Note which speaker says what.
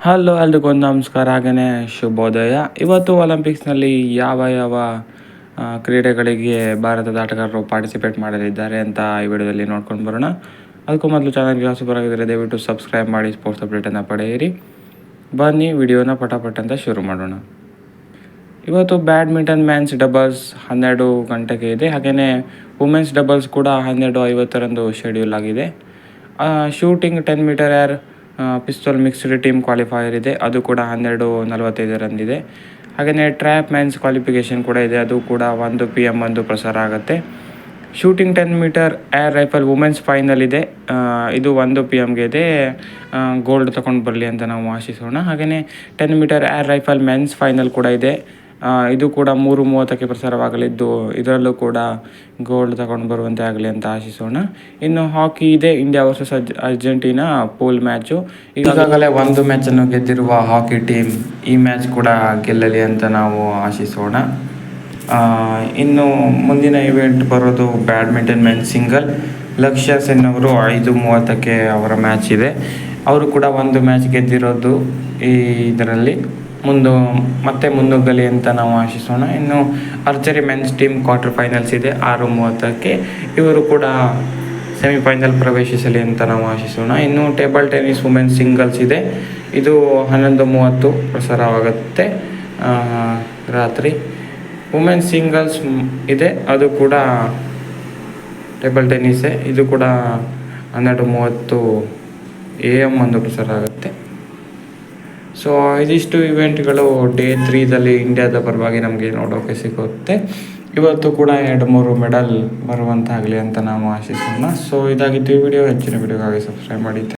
Speaker 1: Hello ಎಲ್ರಿಗೊಂದು ನಮಸ್ಕಾರ, ಹಾಗೆಯೇ ಶುಭೋದಯ. ಇವತ್ತು ಒಲಿಂಪಿಕ್ಸ್ನಲ್ಲಿ ಯಾವ ಯಾವ ಕ್ರೀಡೆಗಳಿಗೆ ಭಾರತದ ಆಟಗಾರರು ಪಾರ್ಟಿಸಿಪೇಟ್ ಮಾಡಲಿದ್ದಾರೆ ಅಂತ ಈ ವಿಡಿಯೋದಲ್ಲಿ ನೋಡ್ಕೊಂಡು ಬರೋಣ. ಅದಕ್ಕೂ ಮೊದಲು ಚಾನಲ್ಗೆ ಹೊಸಬರಾಗಿದ್ದರೆ ದಯವಿಟ್ಟು ಸಬ್ಸ್ಕ್ರೈಬ್ ಮಾಡಿ ಸ್ಪೋರ್ಟ್ಸ್ ಅಪ್ಡೇಟನ್ನು ಪಡೆಯಿರಿ. ಬನ್ನಿ ವಿಡಿಯೋನ ಪಟಾಪಟ್ ಅಂತ ಶುರು ಮಾಡೋಣ. ಇವತ್ತು ಬ್ಯಾಡ್ಮಿಂಟನ್ ಮೆನ್ಸ್ ಡಬಲ್ಸ್ 12 ಗಂಟೆಗೆ ಇದೆ. ಹಾಗೆಯೇ ವುಮೆನ್ಸ್ ಡಬಲ್ಸ್ ಕೂಡ 12:50 ಶೆಡ್ಯೂಲ್ ಆಗಿದೆ. Shooting 10 metre air pistol mixed team qualifier ಇದೆ, ಅದು ಕೂಡ 12:45 ಹಾಗೆಯೇ ಟ್ರ್ಯಾಪ್ ಮೆನ್ಸ್ ಕ್ವಾಲಿಫಿಕೇಷನ್ ಕೂಡ ಇದೆ, ಅದು ಕೂಡ 1 PM ಪ್ರಸಾರ ಆಗುತ್ತೆ. Shooting 10 metre air rifle women's final ಇದೆ, ಇದು 1 PM ಇದೆ. ಗೋಲ್ಡ್ ತೊಗೊಂಡು ಬರಲಿ ಅಂತ ನಾವು ಆಶಿಸೋಣ. ಹಾಗೆಯೇ 10 metre air rifle men's final ಕೂಡ ಇದೆ, ಇದು ಕೂಡ 3:30 ಪ್ರಸಾರವಾಗಲಿದ್ದು, ಇದರಲ್ಲೂ ಕೂಡ ಗೋಲ್ಡ್ ತಗೊಂಡು ಬರುವಂತೆ ಆಗಲಿ ಅಂತ ಆಶಿಸೋಣ. ಇನ್ನು ಹಾಕಿ ಇದೆ, India versus Argentina pool match. ಈಗಾಗಲೇ 1 ಮ್ಯಾಚನ್ನು ಗೆದ್ದಿರುವ ಹಾಕಿ ಟೀಮ್ ಈ ಮ್ಯಾಚ್ ಕೂಡ ಗೆಲ್ಲಲಿ ಅಂತ ನಾವು ಆಶಿಸೋಣ. ಇನ್ನು ಮುಂದಿನ ಇವೆಂಟ್ ಬರೋದು ಬ್ಯಾಡ್ಮಿಂಟನ್ ಮೆನ್ ಸಿಂಗಲ್. ಲಕ್ಷ್ಯ ಸೆನ್ ಅವರು 5:30 ಅವರ ಮ್ಯಾಚ್ ಇದೆ, ಅವರು ಕೂಡ 1 ಮ್ಯಾಚ್ ಗೆದ್ದಿರೋದು. ಇದರಲ್ಲಿ ಮತ್ತೆ ಮುನ್ನುಗ್ಗಲಿ ಅಂತ ನಾವು ಆಶಿಸೋಣ. ಇನ್ನು archery men's team quarter finals ಇದೆ 6:30, ಇವರು ಕೂಡ ಸೆಮಿಫೈನಲ್ ಪ್ರವೇಶಿಸಲಿ ಅಂತ ನಾವು ಆಶಿಸೋಣ. ಇನ್ನು ಟೇಬಲ್ ಟೆನ್ನಿಸ್ ವುಮೆನ್ಸ್ ಸಿಂಗಲ್ಸ್ ಇದೆ, ಇದು 11:30 ಪ್ರಸಾರವಾಗುತ್ತೆ ರಾತ್ರಿ. ವುಮೆನ್ಸ್ ಸಿಂಗಲ್ಸ್ ಇದೆ, ಅದು ಕೂಡ ಟೇಬಲ್ ಟೆನ್ನಿಸೇ, ಇದು ಕೂಡ 12:30 AM ಪ್ರಸಾರ ಆಗುತ್ತೆ. ಸೊ ಇದಿಷ್ಟು ಇವೆಂಟ್ಗಳು ಡೇ 3ದಲ್ಲಿ ಇಂಡಿಯಾದ ಪರವಾಗಿ ನಮಗೆ ನೋಡೋಕ್ಕೆ ಸಿಗುತ್ತೆ. ಇವತ್ತು ಕೂಡ 2-3 ಮೆಡಲ್ ಬರುವಂತಾಗಲಿ ಅಂತ ನಾವು ಆಶಿಸೋಣ. ಸೊ ಇದಾಗಿತ್ತು ಈ ವಿಡಿಯೋ. ಹೆಚ್ಚಿನ ವಿಡಿಯೋಗಾಗಿ ಸಬ್ಸ್ಕ್ರೈಬ್ ಮಾಡಿ.